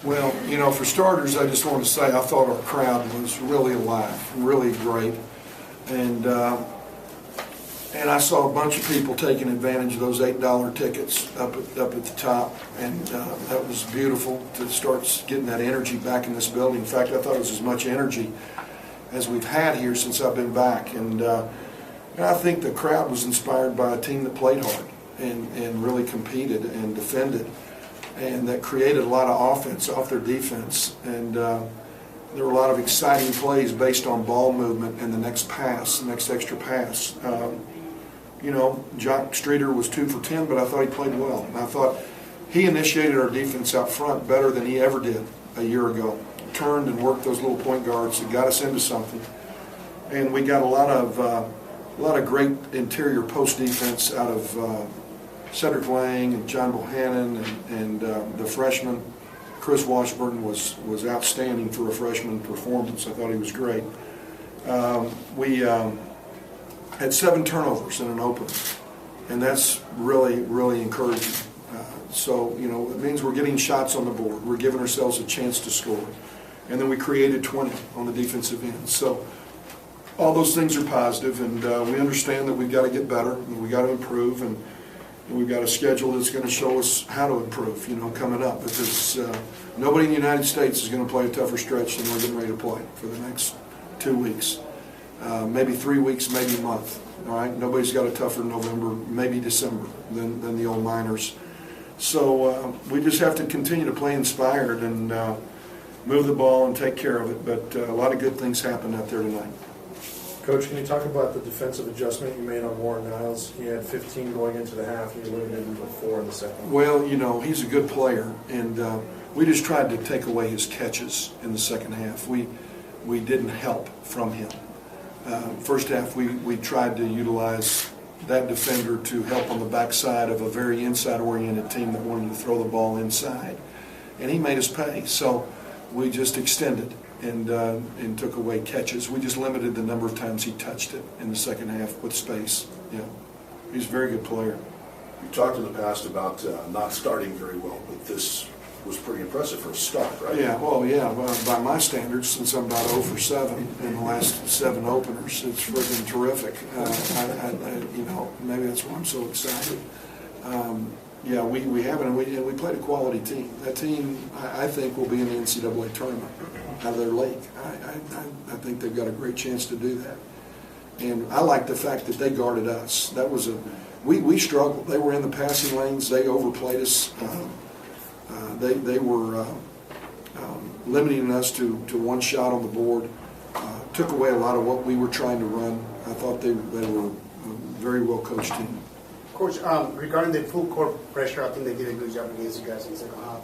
Well, for starters, I just want to say I thought our crowd was really alive, really great. And I saw a bunch of people taking advantage of those $8 tickets up at the top, and that was beautiful to start getting that energy back in this building. In fact, I thought it was as much energy as we've had here since I've been back. And I think the crowd was inspired by a team that played hard and really competed and defended, and that created a lot of offense off their defense. And there were a lot of exciting plays based on ball movement and the next pass, the next extra pass. Jock Streeter was 2 for 10, but I thought he played well. And I thought he initiated our defense out front better than he ever did a year ago. Turned and worked those little point guards that got us into something. And we got a lot of great interior post defense out of Cedric Lang and John Bohannon and the freshman. Chris Washburn was outstanding for a freshman performance. I thought he was great. We had 7 turnovers in an opener, and that's really, really encouraging. So it means we're getting shots on the board. We're giving ourselves a chance to score. And then we created 20 on the defensive end. So all those things are positive, and we understand that we've got to get better, and we've got to improve, and we've got a schedule that's going to show us how to improve, coming up, because nobody in the United States is going to play a tougher stretch than we're getting ready to play for the next 2 weeks. Maybe 3 weeks, maybe a month. All right, nobody's got a tougher November, maybe December than the old Miners. So we just have to continue to play inspired and move the ball and take care of it. But a lot of good things happened out there tonight. Coach, can you talk about the defensive adjustment you made on Warren Niles? You had 15 going into the half, and you limited him to 4 in the second. Well, he's a good player, and we just tried to take away his catches in the second half. We didn't help from him. First half, we tried to utilize that defender to help on the backside of a very inside-oriented team that wanted to throw the ball inside, and he made us pay. So we just extended and took away catches. We just limited the number of times he touched it in the second half with space. Yeah, he's a very good player. You talked in the past about not starting very well, but this was pretty impressive for a start, right? Yeah, well, by my standards, since I'm about 0 for 7 in the last 7 openers, it's freaking terrific. Maybe that's why I'm so excited. We haven't, and we played a quality team. That team, I think, will be in the NCAA tournament out of their league. I think they've got a great chance to do that. And I like the fact that they guarded us. That was we struggled. They were in the passing lanes. They overplayed us. They were limiting us to 1 shot on the board. Took away a lot of what we were trying to run. I thought they were a very well coached team. Coach, regarding the full court pressure, I think they did a good job against you guys in the second half.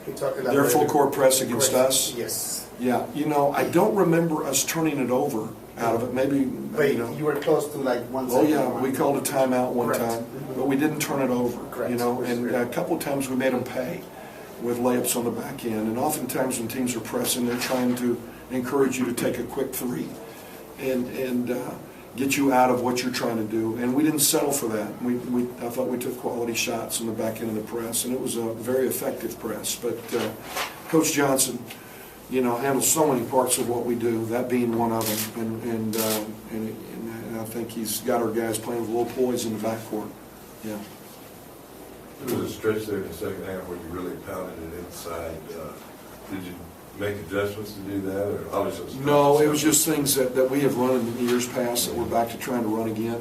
Can you talk about their full court press against us? Yes. Yeah, I don't remember us turning it over out of it. Maybe. But you were close to like 1 second. Oh yeah, we called a timeout one time, but we didn't turn it over. Correct. And a couple of times we made them pay with layups on the back end. And oftentimes when teams are pressing, they're trying to encourage you to take a quick 3 and get you out of what you're trying to do. And we didn't settle for that. I thought we took quality shots on the back end of the press, and it was a very effective press. But Coach Johnson, handles so many parts of what we do, that being one of them. And I think he's got our guys playing with a little poise in the backcourt. Yeah. There was a stretch there in the second half where you really pounded it inside. Did you make adjustments to do that, or obviously? No, it was just things that we have run in the years past that we're back to trying to run again.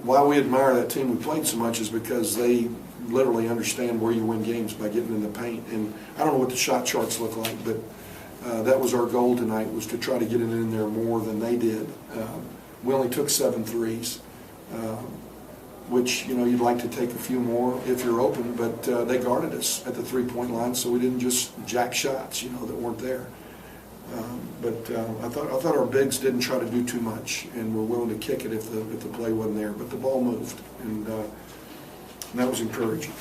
Why we admire that team we played so much is because they literally understand where you win games by getting in the paint. And I don't know what the shot charts look like, but that was our goal tonight, was to try to get it in there more than they did. We only took 7 threes. Which you'd like to take a few more if you're open, but they guarded us at the 3-point line, so we didn't just jack shots that weren't there. But I thought our bigs didn't try to do too much, and were willing to kick it if the play wasn't there. But the ball moved, and that was encouraging.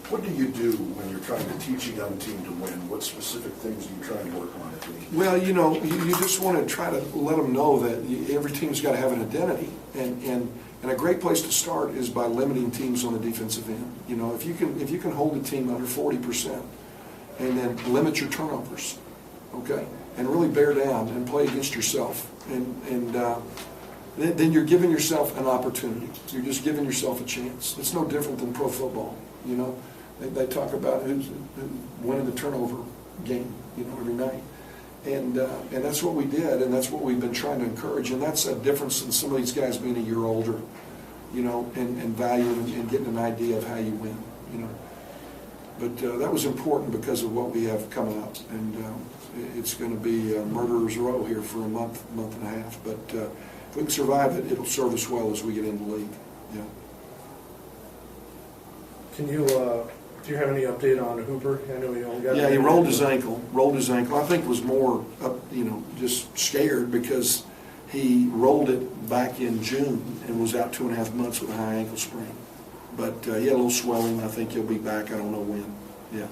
What do you do when you're trying to teach a young team to win? What specific things do you try and work on? Well, you just want to try to let them know that every team's got to have an identity, and And a great place to start is by limiting teams on the defensive end. You know, if you can hold a team under 40% and then limit your turnovers, okay, and really bear down and play against yourself, and then you're giving yourself an opportunity. You're just giving yourself a chance. It's no different than pro football. You know, they talk about who's winning the turnover game, you know, every night. And that's what we did, and that's what we've been trying to encourage. And that's a difference in some of these guys being a year older, you know, and valuing and getting an idea of how you win, you know. But that was important because of what we have coming up. And it's going to be a murderer's row here for a month and a half. But if we can survive it, it'll serve us well as we get in the league. Yeah. Can you, do you have any update on Hooper? I know he only got... Yeah, he rolled his ankle. I think was more, you know, just scared because he rolled it back in June and was out 2.5 months with a high ankle sprain. But he had a little swelling. I think he'll be back. I don't know when. Yeah.